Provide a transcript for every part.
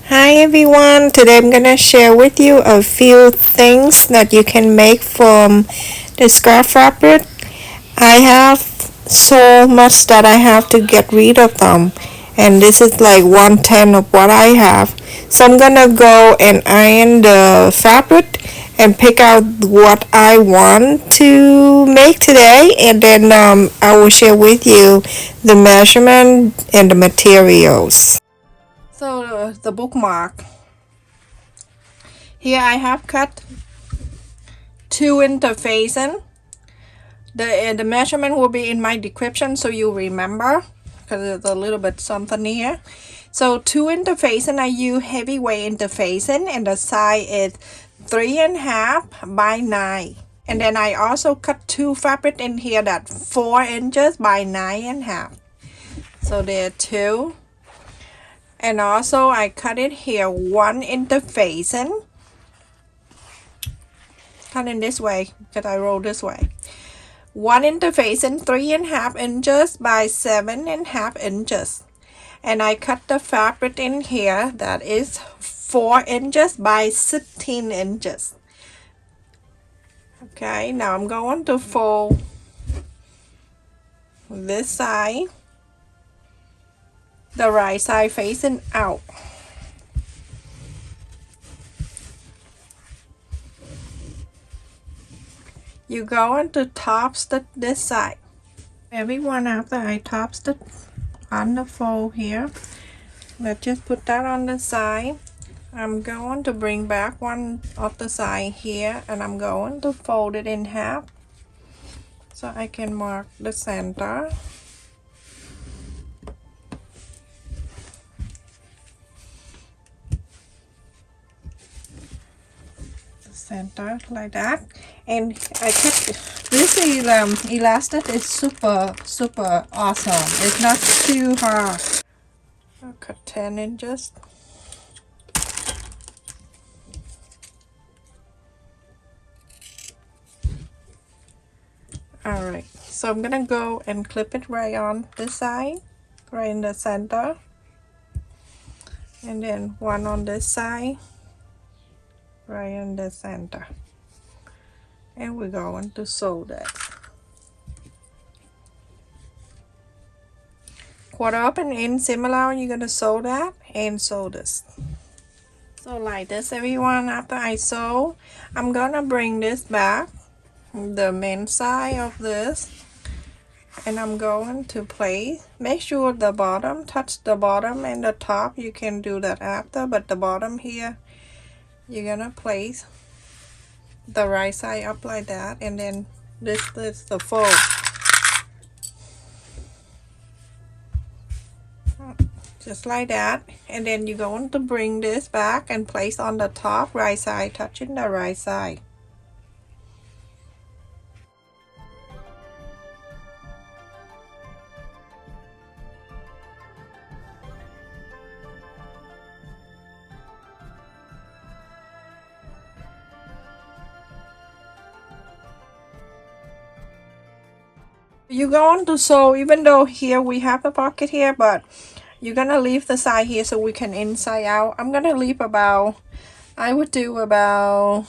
Hi everyone, today I'm gonna share with you a few things that you can make from the scarf fabric. I have so much that I have to get rid of them, and this is like 1/10 of what I have. So I'm gonna go and iron the fabric and pick out what I want to make today, and then I will share with you the measurement and the materials. So the bookmark. Here I have cut two interfacing. The measurement will be in my description so you remember, because there's a little bit something here. So two interfacing, I use heavyweight interfacing, and the size is 3.5 by 9. And then I also cut two fabric in here that 4 inches by 9.5. So there are two. And also I cut it here one interfacing. Cut in this way because I roll this way. One interfacing 3.5 inches by 7.5 inches, and I cut the fabric in here that is 4 inches by 16 inches. Okay, now I'm going to fold this side, the right side facing out. You go into top stitch this side. Everyone after I top stitch on the fold here, let's just put that on the side. I'm going to bring back one of the side here, and I'm going to fold it in half so I can mark the center. Center like that, and I cut this elastic is super awesome. It's not too hard. I'll cut 10 inches. Alright, so I'm gonna go and clip it right on this side, right in the center, and then one on this side, right in the center, and we're going to sew that. Quarter up and in similar, you're gonna sew that and sew this. So like this everyone, after I sew, I'm gonna bring this back, the main side of this, and I'm going to place, make sure the bottom touch the bottom, and the top you can do that after, but the bottom here you're gonna place the right side up like that, and then this is the fold. Just like that, and then you're going to bring this back and place on the top right side, touching the right side. You're going to sew, even though here we have a pocket here, but you're gonna leave the side here so we can inside out. I'm gonna leave about, I would do about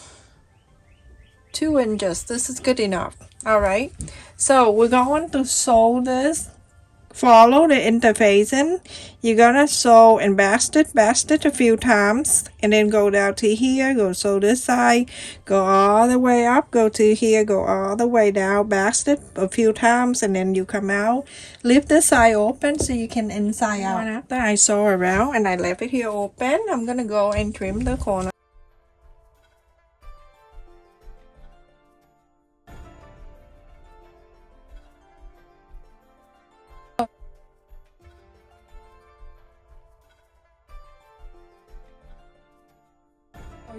2 inches. This is good enough. All right, so we're going to sew this. Follow the interfacing. You're gonna sew and back it a few times, and then go down to here, go sew this side, go all the way up, go to here, go all the way down, back it a few times, and then you come out. Leave this side open so you can inside out. And after I sew around and I left it here open, I'm gonna go and trim the corner.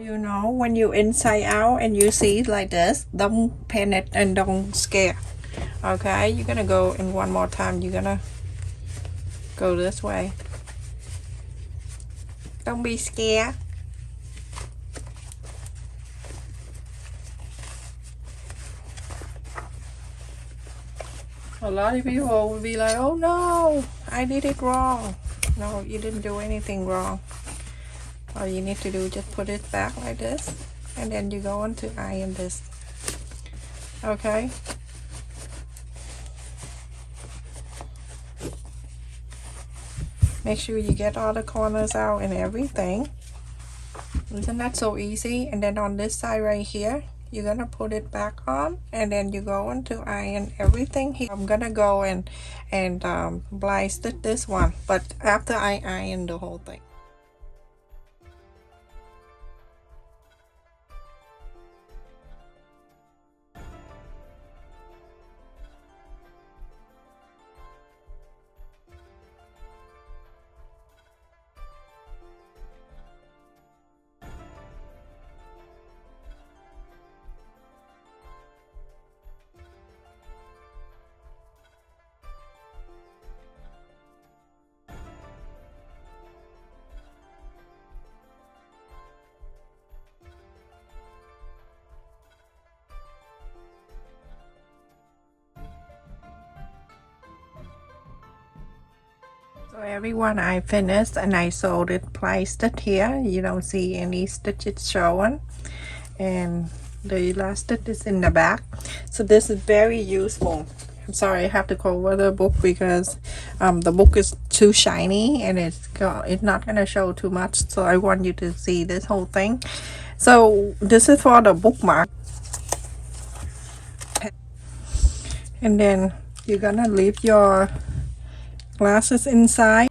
You know, when you inside out and you see like this, don't panic and don't scare. Okay, you're gonna go in one more time. You're gonna go this way. Don't be scared. A lot of people will be like, oh no, I did it wrong. No, you didn't do anything wrong. All you need to do is just put it back like this, and then you go on to iron this. Okay. Make sure you get all the corners out and everything. Isn't that so easy? And then on this side right here, you're gonna put it back on, and then you go on to iron everything here. I'm gonna go and blind stitch this one, but after I iron the whole thing. So everyone, I finished and I sewed it, placed it here. You don't see any stitches showing, and the elastic is in the back. So this is very useful. I'm sorry, I have to cover the book because the book is too shiny and it's not gonna show too much. So I want you to see this whole thing. So this is for the bookmark, and then you're gonna leave your glasses inside.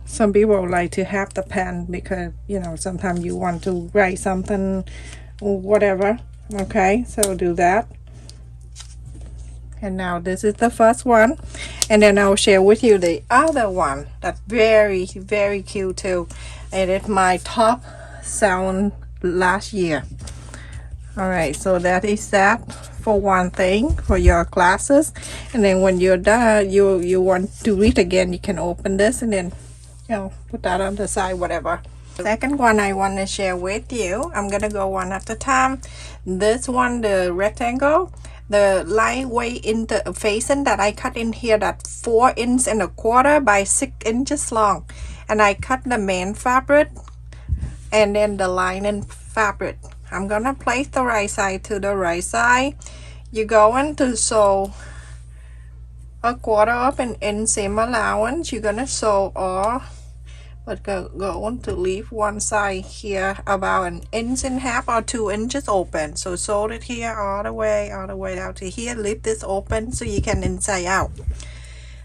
Some people like to have the pen because, you know, sometimes you want to write something or whatever. Okay, so do that. And now this is the first one, and then I'll share with you the other one that's very, very cute too, and it's my top selling last year. All right, so that is that for one thing for your glasses. And then when you're done, you want to read again, you can open this and then, you know, put that on the side, whatever. Second one I want to share with you, I'm gonna go one at a time. This one, the rectangle, the lightweight interfacing that I cut in here, that 4 1/4 inches by 6 inches long, and I cut the main fabric and then the lining fabric. I'm gonna place the right side to the right side. You're going to sew 1/4 of an inch seam allowance. You're gonna sew all, but going to leave one side here about 1.5 inches or 2 inches open. So sew it here all the way out to here. Leave this open so you can inside out.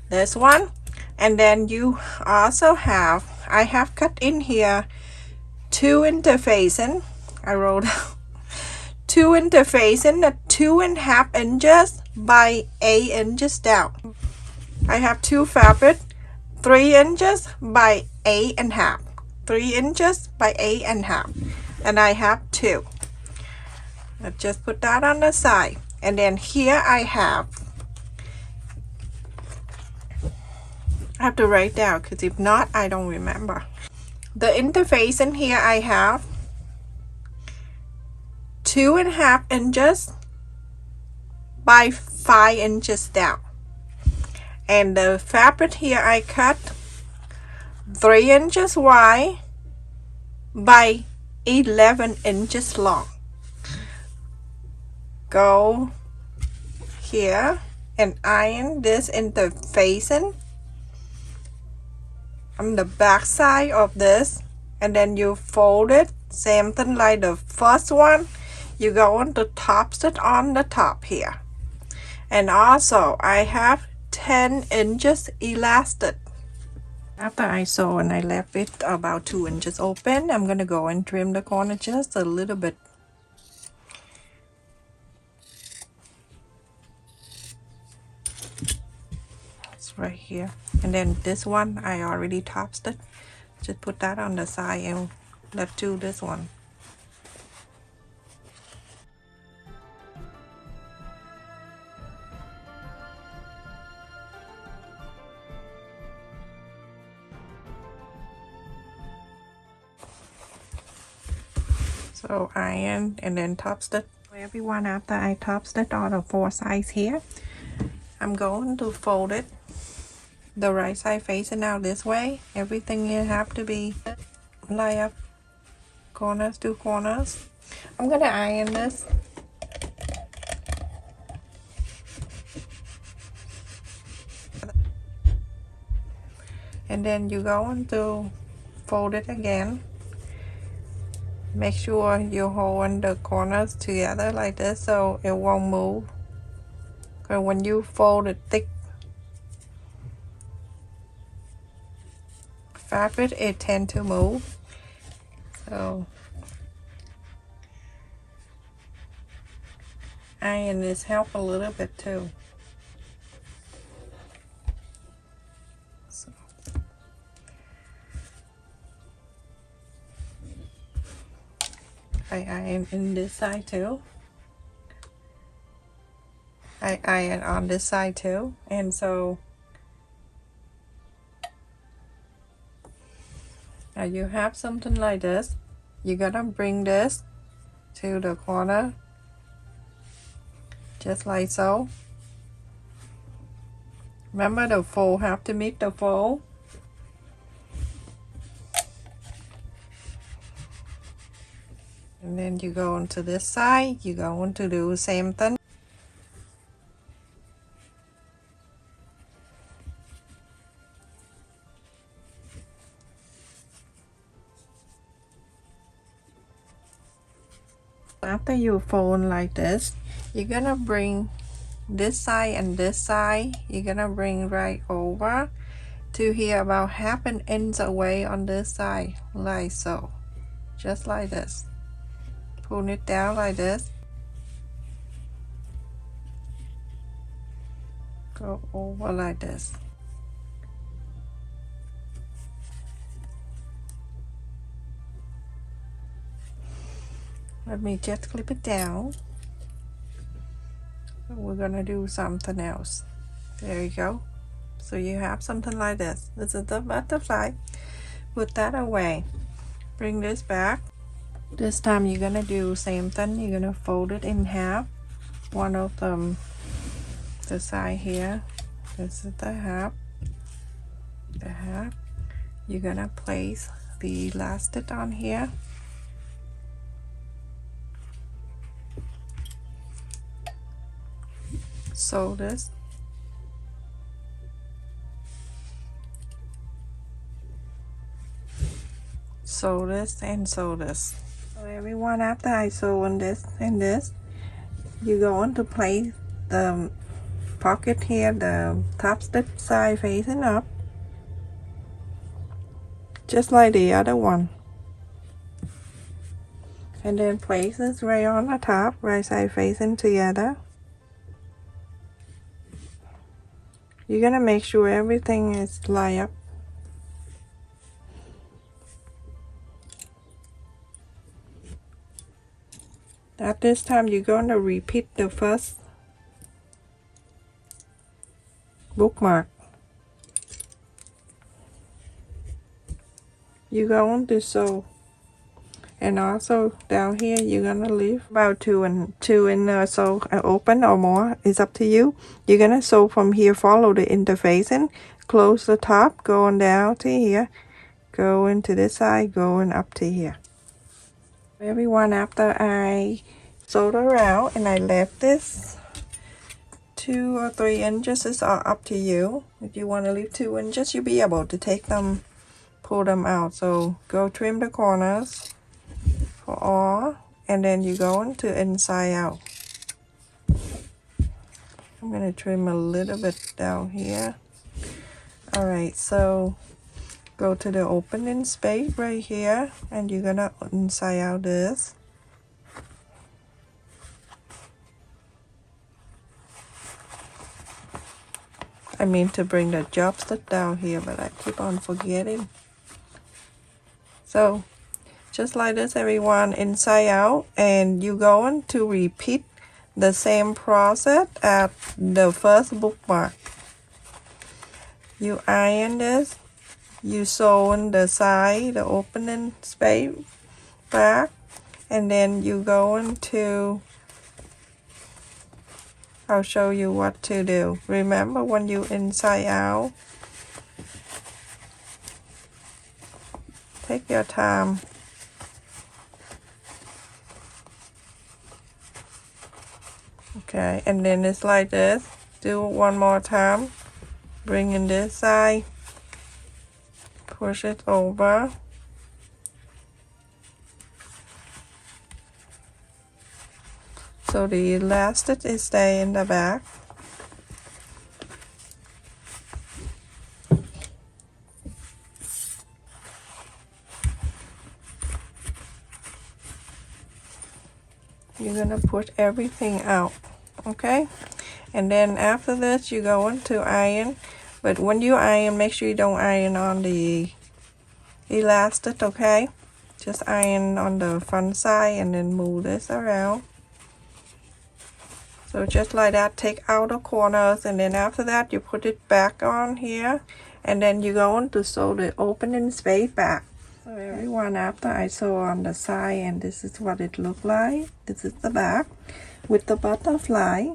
This one, and then you also have, I have cut in here 2 interfacing. I wrote 2 interfacing at 2.5 inches by 8 inches down. I have 2 fabric, 3 inches by 8.5, 3 inches by 8.5, and I have 2. I just put that on the side, and then here I have to write down because if not I don't remember. The interfacing here I have 2.5 inches by 5 inches down, and the fabric here I cut 3 inches wide by 11 inches long. Go here and iron this interfacing on the back side of this, and then you fold it same thing like the first one. You go on to top it on the top here, and also I have 10 inches elastic. After I sew and I left it about 2 inches open, I'm gonna go and trim the corner just a little bit. It's right here, and then this one I already topped it. Just put that on the side and let's do this one. So iron and then top stitch. Everyone, after I top stitch all the 4 sides here, I'm going to fold it the right side facing out this way. Everything you have to be line up corners to corners. I'm gonna iron this. And then you're going to fold it again. Make sure you hold the corners together like this so it won't move. Because when you fold it thick fabric, it tends to move. So iron this help a little bit too. So I iron in this side too. I iron on this side too, and so now you have something like this. You're gonna bring this to the corner just like so. Remember, the fold have to meet the fold. And then you go onto this side, you're going to do the same thing. After you fold like this, you're gonna bring this side and this side, you're gonna bring right over to here, about half an inch away on this side, like so. Just like this. Pull it down like this. Go over like this. Let me just clip it down. We're gonna do something else. There you go. So you have something like this. This is the butterfly. Put that away. Bring this back. This time you're gonna do same thing. You're gonna fold it in half. One of them, the side here. This is the half. The half. You're gonna place the elastic on here. Sew this. Sew this and sew this. So everyone, after I sew on this and this, you're going to place the pocket here, the top stitch side facing up, just like the other one. And then place this right on the top, right side facing together. You're gonna make sure everything is lined up. At this time, you're going to repeat the first bookmark. You're going to sew, and also down here you're gonna leave about two in sew open or more. It's up to you. You're gonna sew from here, follow the interfacing, close the top, going down to here, going to this side, going up to here. Everyone, after I sewed around and I left this 2 or 3 inches, is up to you. If you want to leave 2 inches, you'll be able to take them, pull them out. So go trim the corners for all, and then you go into inside out. I'm going to trim a little bit down here. Alright, so go to the opening space right here, and you're gonna inside out this. I mean to bring the job stitch down here, but I keep on forgetting. So just like this, everyone, inside out, and you're going to repeat the same process at the first bookmark. You iron this, you sew on the side, the opening space back, and then you go into, I'll show you what to do. Remember, when you inside out, Take your time. Okay, and then it's like this. Do it one more time. Bring in this side. Push it over. So the elastic is stay in the back. You're gonna put everything out, okay? And then after this, you're going to iron. But when you iron, make sure you don't iron on the elastic, okay? Just iron on the front side and then move this around. So just like that, take out the corners, and then after that, you put it back on here, and then you're going to sew the opening space back. So everyone, after I sew on the side, and this is what it looked like. This is the back with the butterfly.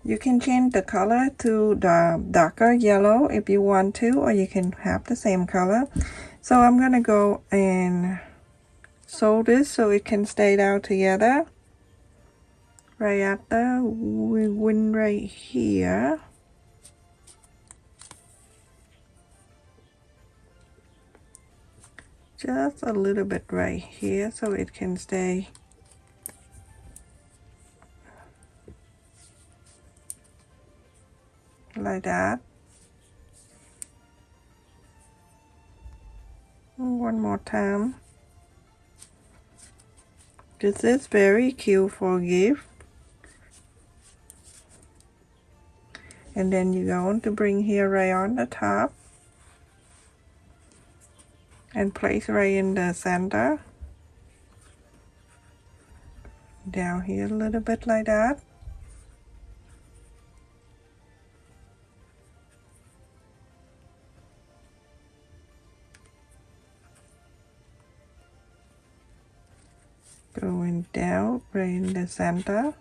You can change the color to the darker yellow if you want to, or you can have the same color. So I'm gonna go and sew this so it can stay down together. Right after we win right here. Just a little bit right here so it can stay like that. One more time. This is very cute for a gift. And then you're going to bring here right on the top and place right in the center. Down here a little bit like that. Going down right in the center.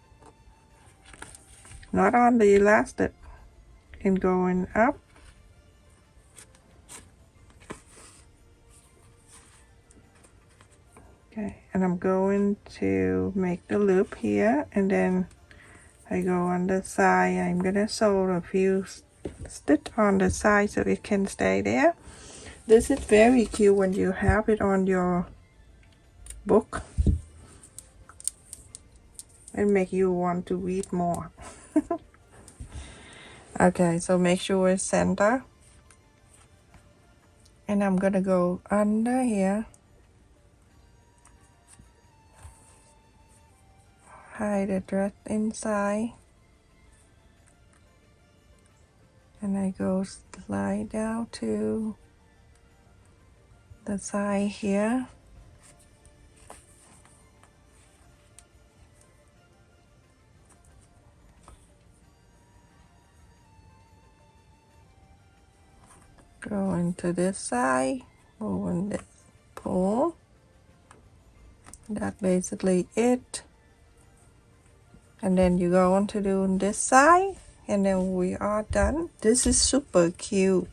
Not on the elastic. And going up. Okay, and I'm going to make the loop here, and then I go on the side. I'm gonna sew a few stitches on the side so it can stay there. This is very cute when you have it on your book. It make you want to read more. Okay, so make sure it's center. And I'm gonna go under here. Hide the thread inside. And I go slide down to the side here. Go into this side, moving this pull. That's basically it. And then you go on to do this side, and then we are done. This is super cute.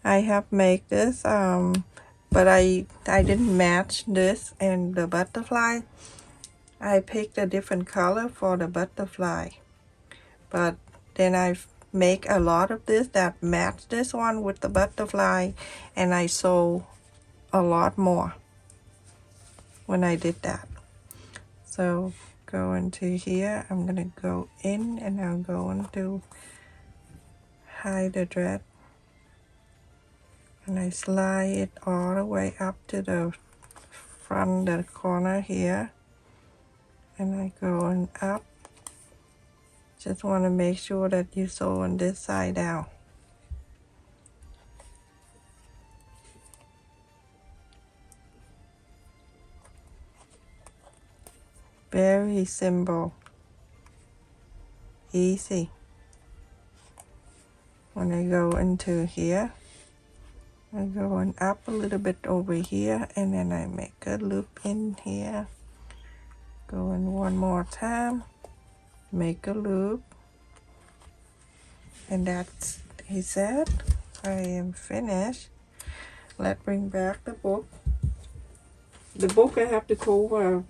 I have made this, but I didn't match this and the butterfly. I picked a different color for the butterfly, but then I've make a lot of this that match this one with the butterfly, and I sew a lot more when I did that. So go into here, I'm gonna go in, and I'm going to hide the thread, and I slide it all the way up to the front, the corner here, and I go up. Just want to make sure that you sew on this side down. Very simple, easy. When I go into here, I go up a little bit over here, and then I make a loop in here. Go in one more time. Make a loop, and that's it. I am finished. Let's bring back the book. the book I have to cover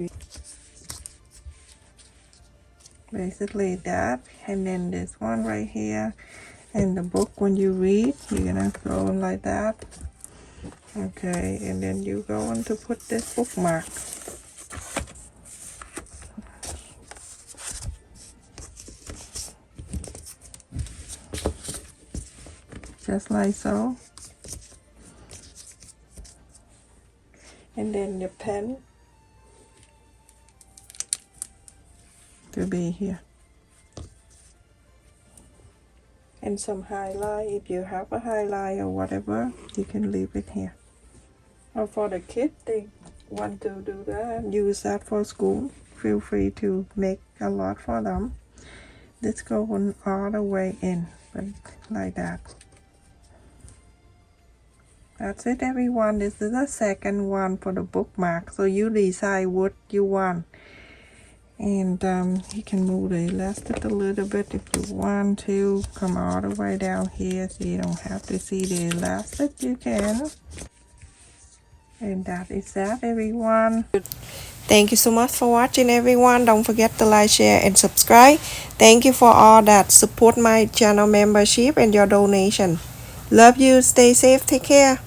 basically that, and then this one right here, and the book when you read you're gonna go like that. Okay, and then you're going to put this bookmark just like so, and then the pen to be here, and some highlight. If you have a highlight or whatever, you can leave it here. Or for the kids, they want to do that, use that for school, feel free to make a lot for them. This goes all the way in, but like that. That's it, everyone. This is the second one for the bookmark, so you decide what you want. And you can move the elastic a little bit if you want to. Come all the way down here so you don't have to see the elastic. You can. And that is that, everyone. Thank you so much for watching, everyone. Don't forget to like, share, and subscribe. Thank you for all that support my channel membership and your donation. Love you. Stay safe. Take care.